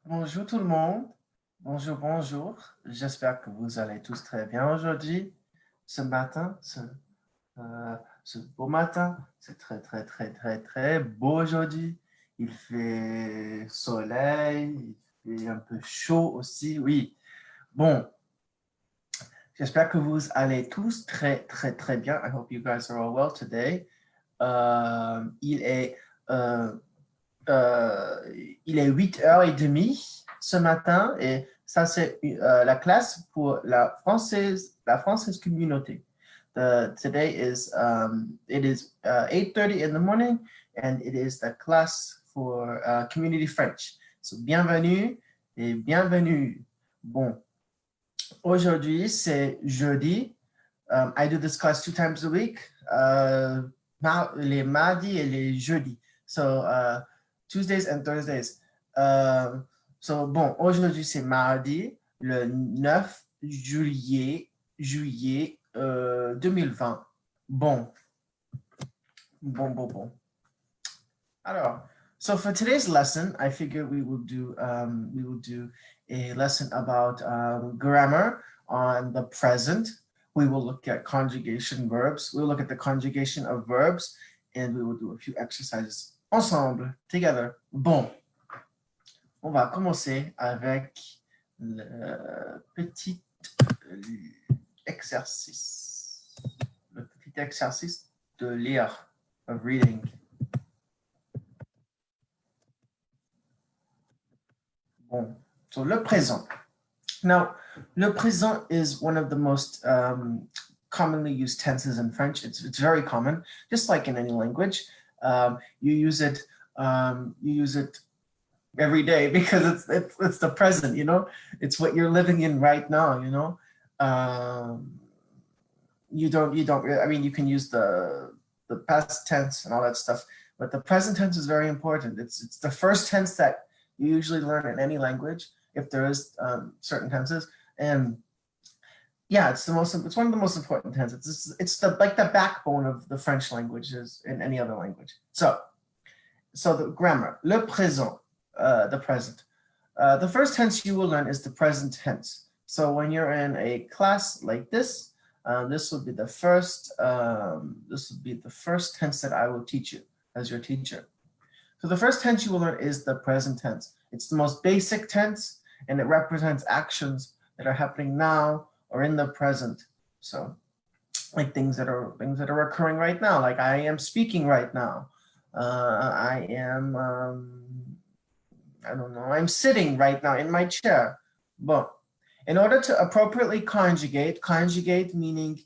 Bonjour tout le monde. Bonjour, bonjour. J'espère que vous allez tous très bien aujourd'hui. Ce matin, ce beau matin, c'est très beau aujourd'hui. Il fait soleil, il fait un peu chaud aussi. Oui. Bon, j'espère que vous allez tous très bien. I hope you guys are all well today. Il est euh, il est 8h30 ce matin et ça c'est la classe pour la française communauté. Today is it is 8:30 in the morning and it is the class for community French. So bienvenue et bienvenue. Bon, aujourd'hui c'est jeudi. I do this class 2 times a week, les mardis et les jeudis. So Tuesdays and Thursdays. Bon, aujourd'hui c'est mardi, le 9 juillet 2020. Bon. Alors, so for today's lesson, I figured we will do a lesson about grammar on the present. We will look at conjugation verbs. We'll look at the conjugation of verbs, and we will do a few exercises ensemble, together. Bon, on va commencer avec le petit exercice. Le petit exercice de lire, of reading. Bon, so le présent. Now, le présent is one of the most commonly used tenses in French. It's very common, just like in any language. You use it every day because it's the present, you know. It's what you're living in right now, you know. You don't. I mean, you can use the past tense and all that stuff, but the present tense is very important. It's the first tense that you usually learn in any language, if there is certain tenses, and yeah, it's one of the most important tenses. It's like the backbone of the French language is in any other language. So the grammar, le présent, the present. The first tense you will learn is the present tense. So when you're in a class like this, this will be the first tense that I will teach you as your teacher. So the first tense you will learn is the present tense. It's the most basic tense, and it represents actions that are happening now or in the present. So like things that are occurring right now, like I am speaking right now. I am, I don't know, I'm sitting right now in my chair. But in order to appropriately conjugate meaning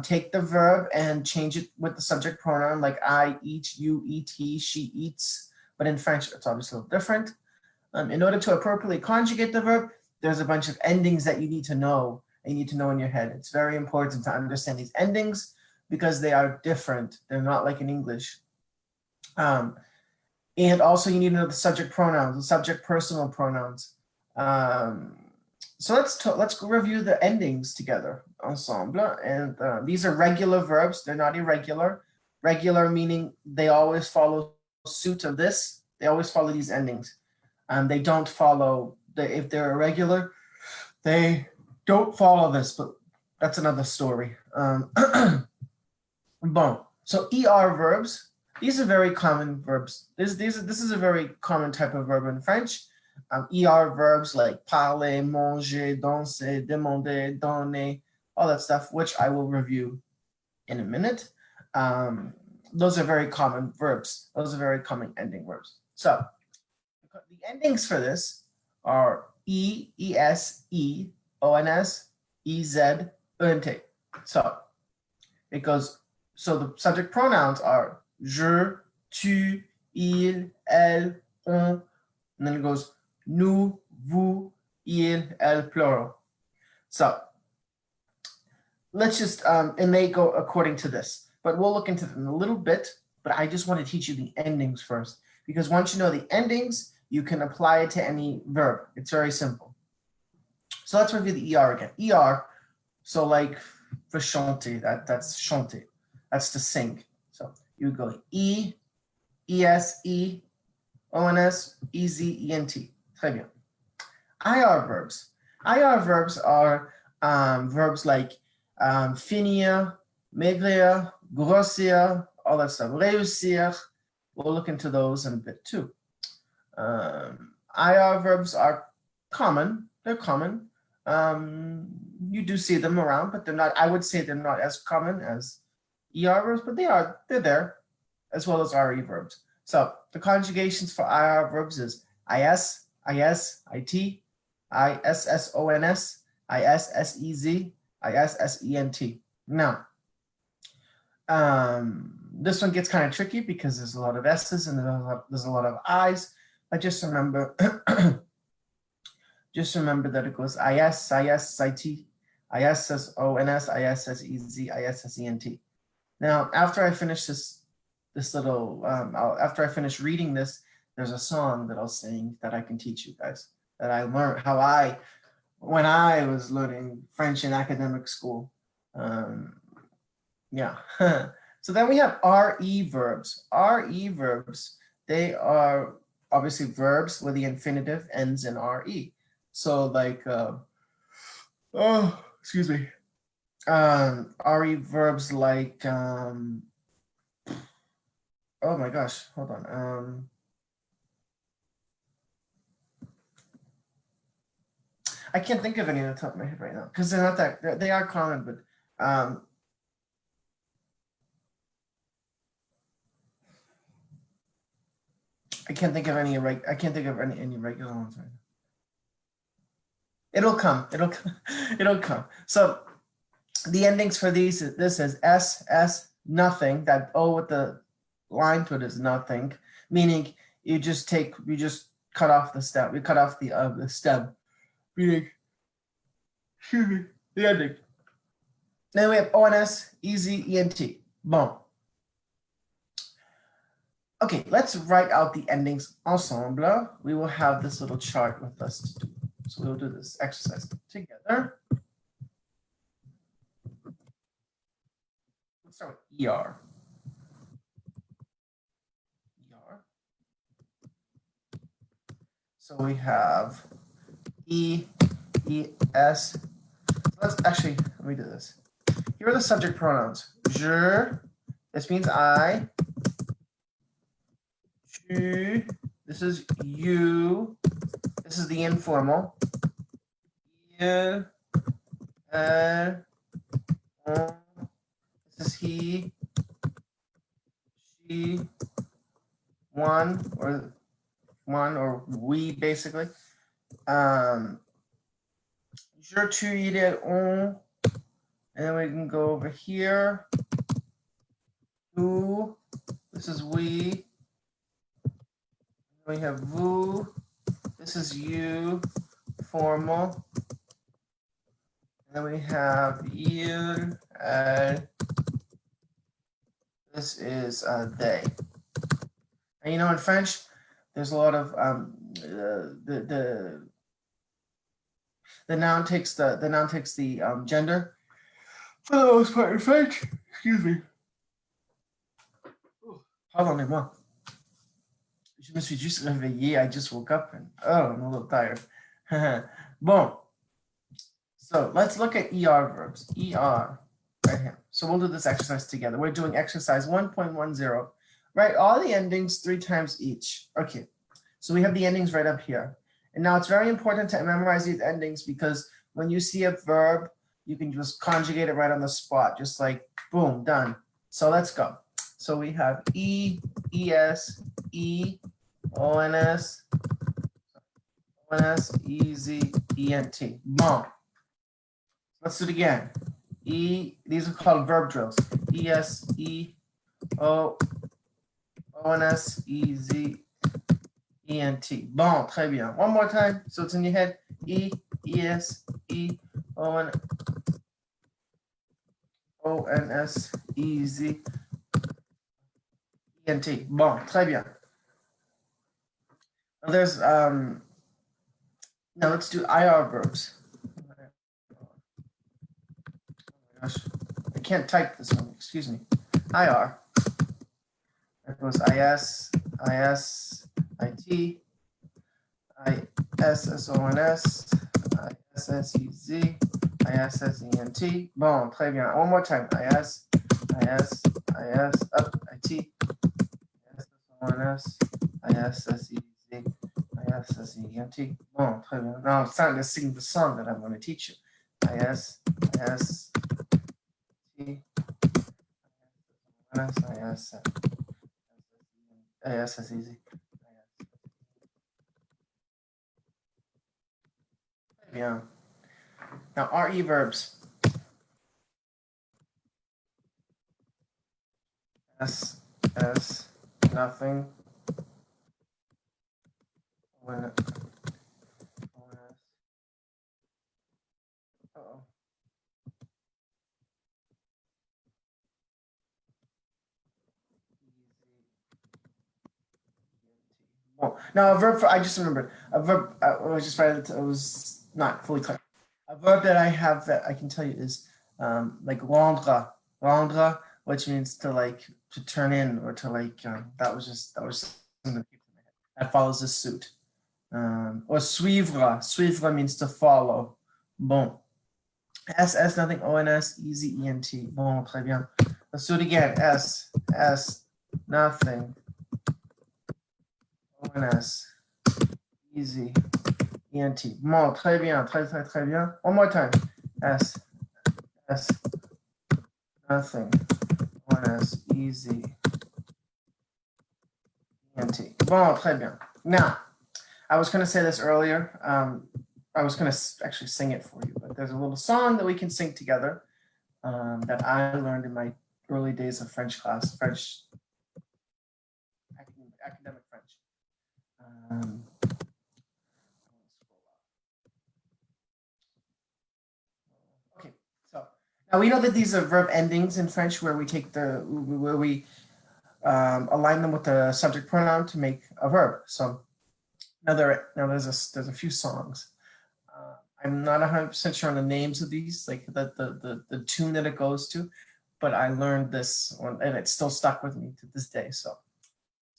take the verb and change it with the subject pronoun, like I eat, you eat, he, she eats. But in French, it's obviously a little different. In order to appropriately conjugate the verb, there's a bunch of endings that you need to know. You need to know in your head. It's very important to understand these endings because they are different. They're not like in English. And also you need to know the subject pronouns, the subject personal pronouns. So let's go review the endings together, ensemble. And these are regular verbs. They're not irregular. Regular meaning they always follow suit of this. They always follow these endings. They don't follow, if they're irregular, they don't follow this, but that's another story. Bon, so ER verbs, these are very common verbs. This is a very common type of verb in French. ER verbs like parler, manger, danser, demander, donner, all that stuff, which I will review in a minute. Those are very common verbs. Those are very common ending verbs. So the endings for this are E, ES, E, ONS, EZ, ENT. So it goes, so the subject pronouns are je, tu, il, elle, on, and then it goes nous, vous, il, elle, plural. So let's just, and they go according to this, but we'll look into them in a little bit, but I just want to teach you the endings first, because once you know the endings, you can apply it to any verb. It's very simple. So let's review the ER again. ER, so like for chanter, that's chanter, that's to sing. So you go E, ES, E, ONS, EZ, ENT. Très bien. IR verbs. IR verbs are verbs like finir, maigrir, grossir, all that stuff. Réussir. We'll look into those in a bit too. IR verbs are common. They're common. You do see them around, but they're not, I would say they're not as common as ER verbs, but they're there, as well as RE verbs. So the conjugations for IR verbs is IS, IS, IT, ISSONS, ISSEZ, ISSENT. Now, this one gets kind of tricky because there's a lot of S's and there's a lot of I's, but just remember, just remember that it goes IS, IS, IT, ISSONS, ISSEZ, ISSENT. Now, after I finish after I finish reading this, there's a song that I'll sing that I can teach you guys, that I learned when I was learning French in academic school. Yeah. So then we have RE verbs. RE verbs, they are obviously verbs where the infinitive ends in RE. So like, excuse me. RE verbs like, oh my gosh, hold on. I can't think of any on the top of my head right now because they're not that, they are common, but I can't think of any regular ones right now. It'll come. It'll come. So the endings for this is S, nothing. That O with the line to it is nothing, meaning you just cut off the stem. We cut off the stem, meaning, excuse me, the ending. Then we have ONS, easy, ENT. Boom. Okay, let's write out the endings ensemble. We will have this little chart with us to do. So we'll do this exercise together. Let's start with ER. So we have E, ES. Let's actually, let me do this. Here are the subject pronouns. Je, this means I. Tu, this is you. This is the informal. Il, elle, on. This is he, she, one or we basically. Je, tu, il, elle, on. And then we can go over here. Nous, this is we. We have vous. This is you, formal. And then we have il, elle. This is they. And you know, in French, there's a lot of the noun takes the gender for the most part in French. Excuse me. Pardonnez-moi. Je me suis juste réveillé. I just woke up and I'm a little tired. Bon. So let's look at ER verbs. ER right here. So we'll do this exercise together. We're doing exercise 1.10. Write all the endings 3 times each. Okay. So we have the endings right up here. And now it's very important to memorize these endings because when you see a verb, you can just conjugate it right on the spot. Just like boom, done. So let's go. So we have E, ES, E, ONS, ONS, EZ, ENT. Bon. Let's do it again. E, these are called verb drills. ES, E, O, ONS, EZ, ENT. Bon, très bien. One more time. So it's in your head. E, ES, E, ONS, EZ, ENT. Bon, très bien. Now there's now let's do IR verbs. Oh my gosh, I can't type this one. Excuse me. IR. That goes IS, IT, I-S-S-O-N-S, I-S-S-E-Z, I-S-S-E-N-T. Bon, très bien. One more time. I-S, I-S, I-S, up, I-T, I-S-S-O-N-S, I-S-S-E-Z, I-S-S-E-N-T. Bon, très bien. Now it's time to sing the song that I'm going to teach you. I-S, I-S, T, I-S, I-S, I-S-S-E-Z. Bien. Now, RE verbs. S, nothing. When, uh-oh. Oh, now a verb for, I just remembered, a verb, I was just right, it was not fully clear. A verb that I have that I can tell you is like rendre, which means to like, to turn in or to like, that was something that follows this suit. Or suivre means to follow. Bon. S, nothing, O-N-S, easy, E-N-T. Bon, très bien. Let's do it again. S, nothing, O-N-S, easy, E-N-T. Bon, très bien, très bien. One more time. S, nothing, O-N-S, easy, E-N-T. Bon, très bien. Now, I was going to say this earlier. I was going to actually sing it for you, but there's a little song that we can sing together that I learned in my early days of French class, academic French. Okay, so now we know that these are verb endings in French where we take where we align them with the subject pronoun to make a verb. So now there's a few songs. I'm not 100% sure on the names of these, like the tune that it goes to, but I learned this one and it's still stuck with me to this day. So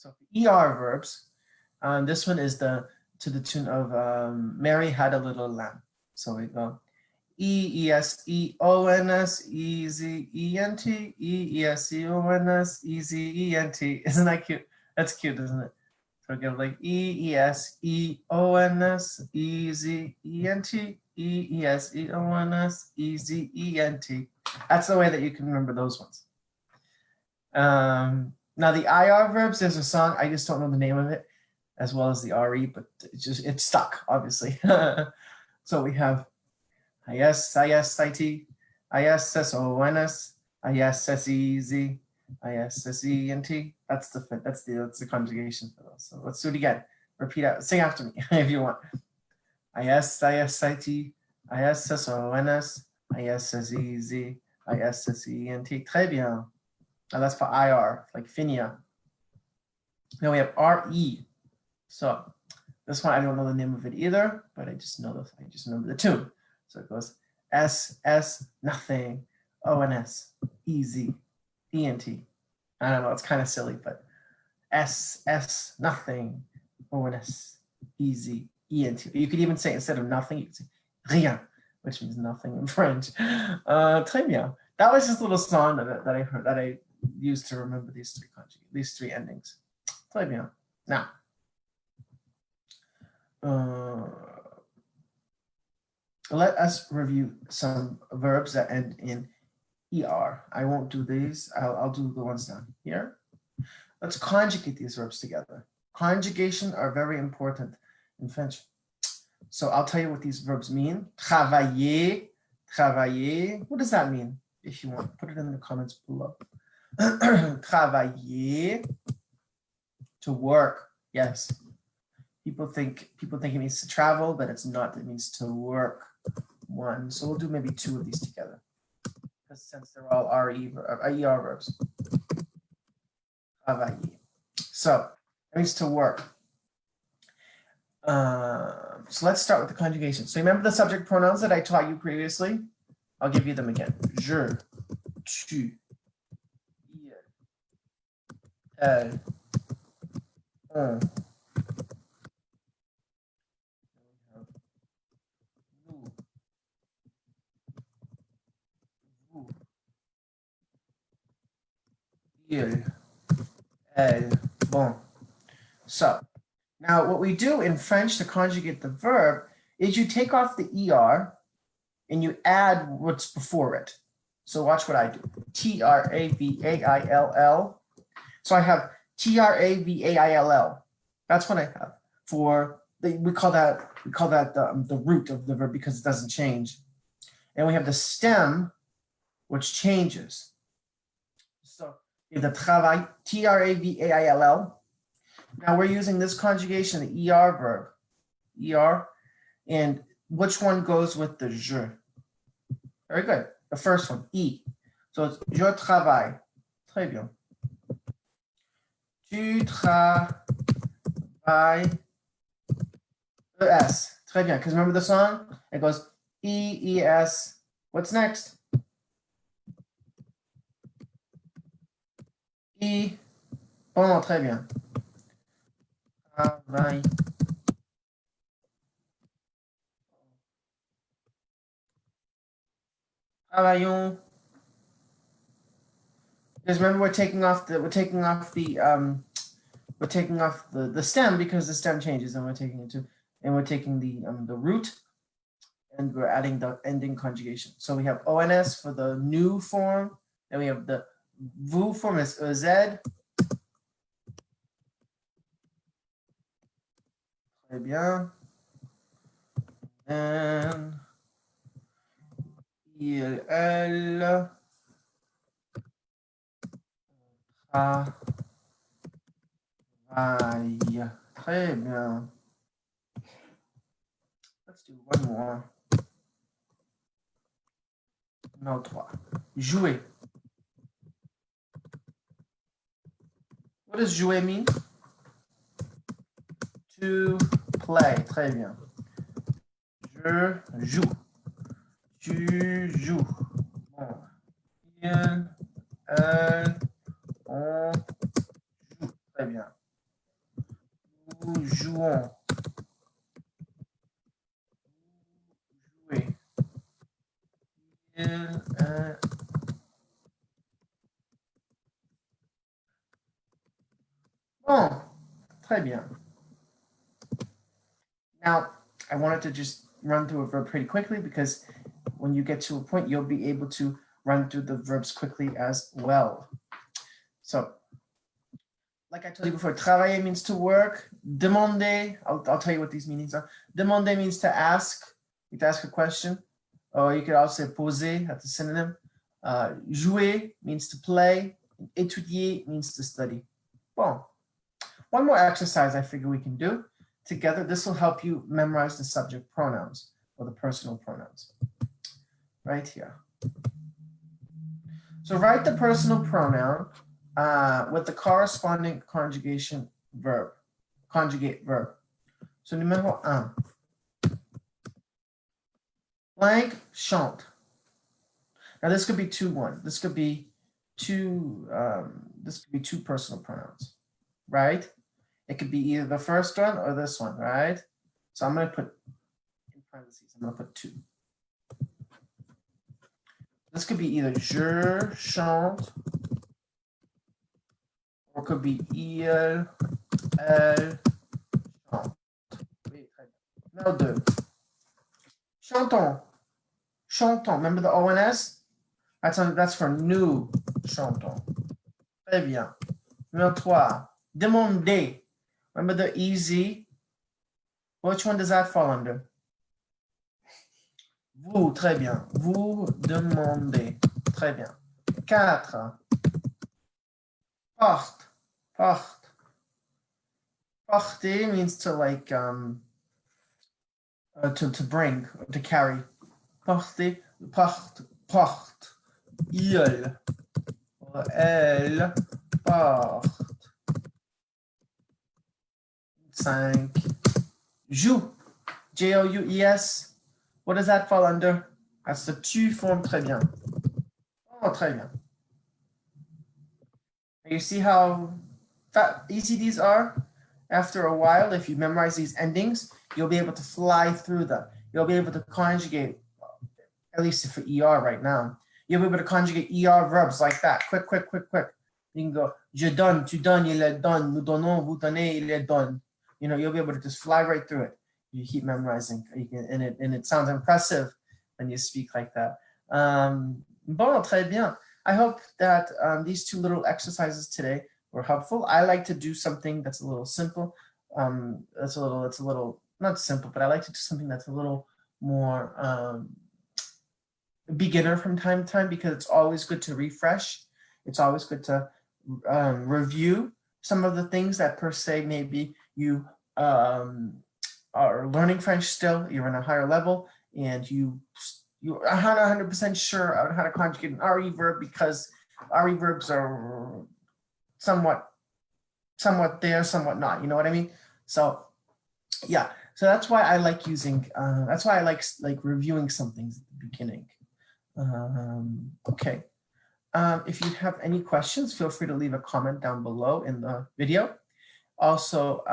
ER verbs. This one is to the tune of Mary Had a Little Lamb. So we go E-E-S-E-O-N-S, E-Z-E-N-T, E-E-S-E-O-N-S, E-Z-E-N-T. Isn't that cute? That's cute, isn't it? So give like E-E-S-E-O-N-S, E-Z-E-N-T, E-E-S-E-O-N-S, E-Z-E-N-T. That's the way that you can remember those ones. Now the IR verbs, there's a song, I just don't know the name of it, as well as the RE, but it's stuck, obviously. So we have I-S, I-S-I-T, I-S-S-O-N-S, I-S-S-E-Z, I-S-S-E-N-T. That's the conjugation for those. So let's do it again. Repeat out, sing after me if you want. I-S, I-S-I-T, I-S-S-O-N-S, I-S-S-E-Z, I-S-S-E-N-T. Très bien. Now that's for IR, like finia. Then we have RE. So this one, I don't know the name of it either, but I just know I just remember the tune. So it goes S, nothing, O-N-S, easy, E-N-T. I don't know, it's kind of silly, but S, nothing, O-N-S, easy, E-N-T. You could even say, instead of nothing, you could say rien, which means nothing in French. Très bien. That was just a little song that I heard, that I used to remember these three endings. Très bien. Now, let us review some verbs that end in ER. I won't do these. I'll do the ones down here. Let's conjugate these verbs together. Conjugation are very important in French. So I'll tell you what these verbs mean. Travailler. What does that mean? If you want, put it in the comments below. Travailler. To work. Yes. People think it means to travel, but it's not. It means to work. One. So we'll do maybe two of these together, because since they're all ER verbs. Travailler. So it means to work. So let's start with the conjugation. So remember the subject pronouns that I taught you previously? I'll give you them again. Je, tu, il, elle, on. Il, elle. Bon. So, now what we do in French to conjugate the verb is you take off the ER and you add what's before it. So watch what I do. Travaill. So I have travaill. That's what I have for we call that the root of the verb because it doesn't change. And we have the stem, which changes. So the travail, travaill. Now we're using this conjugation, the ER verb, ER, and which one goes with the je? Very good. The first one, E. So it's je travaille. Très bien. Tu travailles. ES. Très bien. Because remember the song? It goes E, ES. What's next? E. Bon, très bien. Travaille. Travaillons. Because remember, we're taking off the stem because the stem changes, and we're taking it to, and we're taking the root, and we're adding the ending conjugation. So we have ONS for the new form, and we have the vous form is EZ. Très bien. And il, elle. Travaille. Très bien. Let's do one more. No, 3. Jouer. What does jouer mean? To play. Très bien. Je joue. Tu joues. Bon. Il, elle, on joue. Très bien. Nous jouons. Jouer. Il, elle. Bon. Très bien. Now, I wanted to just run through a verb pretty quickly because when you get to a point, you'll be able to run through the verbs quickly as well. So, like I told you before, travailler means to work. Demander, I'll tell you what these meanings are. Demander means to ask. You can ask a question. Or you could also say poser, that's a synonym. Jouer means to play. Étudier means to study. Bon. One more exercise I figure we can do together. This will help you memorize the subject pronouns or the personal pronouns. Right here. So write the personal pronoun with the corresponding conjugate verb. So numéro 1. Blank chante. Now this could be this could be two personal pronouns, right? It could be either the first one or this one, right? So I'm going to put in parentheses, I'm going to put 2. This could be either je chante, or it could be il, elle chante. Now 2. Chantons. Chantons. Remember the ONS? That's for nous chantons. Très bien. Numéro 3. Demander. Remember the easy? Which one does that fall under? Vous, très bien. Vous demandez. Très bien. 4. Porte. Porte. Porter means to like to bring, to carry. Porter, porte, porte. Il, elle, porte. 5. Joue. J-O-U-E-S. What does that fall under? That's the tu form. Très bien. Oh, très bien. You see how easy these are? After a while, if you memorize these endings, you'll be able to fly through them. You'll be able to conjugate, at least for ER right now, you'll be able to conjugate ER verbs like that. Quick, quick, quick, quick. You can go, je donne, tu donnes, il le donne, nous donnons, vous donnez, il le donne. You know, you'll be able to just fly right through it. You keep memorizing, and it sounds impressive when you speak like that. Bon, très bien. I hope that these two little exercises today were helpful. I like to do something that's a little simple. It's a little not simple, but I like to do something that's a little more beginner from time to time, because it's always good to refresh. It's always good to review some of the things that per se maybe you are learning French still, you're in a higher level, and you're not 100% sure on how to conjugate an RE verb, because RE verbs are somewhat there, somewhat not. You know what I mean? So yeah, so that's why I like using. That's why I like reviewing some things at the beginning. Okay. If you have any questions, feel free to leave a comment down below in the video. Also,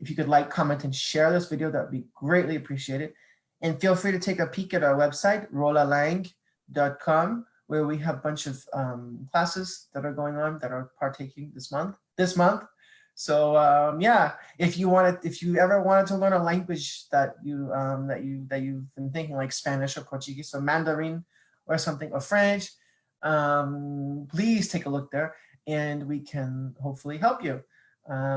if you could like, comment, and share this video, that would be greatly appreciated. And feel free to take a peek at our website, rolalang.com, where we have a bunch of classes that are going on, that are partaking this month. So yeah, if you ever wanted to learn a language that you've been thinking, like Spanish or Portuguese or Mandarin or something, or French, please take a look there, and we can hopefully help you.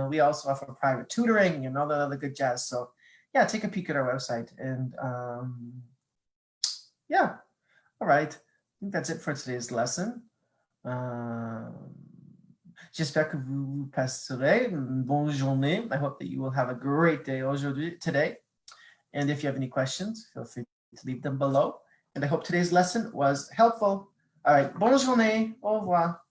We also offer private tutoring and all that other good jazz. So yeah, take a peek at our website. And yeah, all right. I think that's it for today's lesson. J'espère que vous passerez une bonne journée. I hope that you will have a great day today. And if you have any questions, feel free to leave them below. And I hope today's lesson was helpful. All right, bonne journée. Au revoir.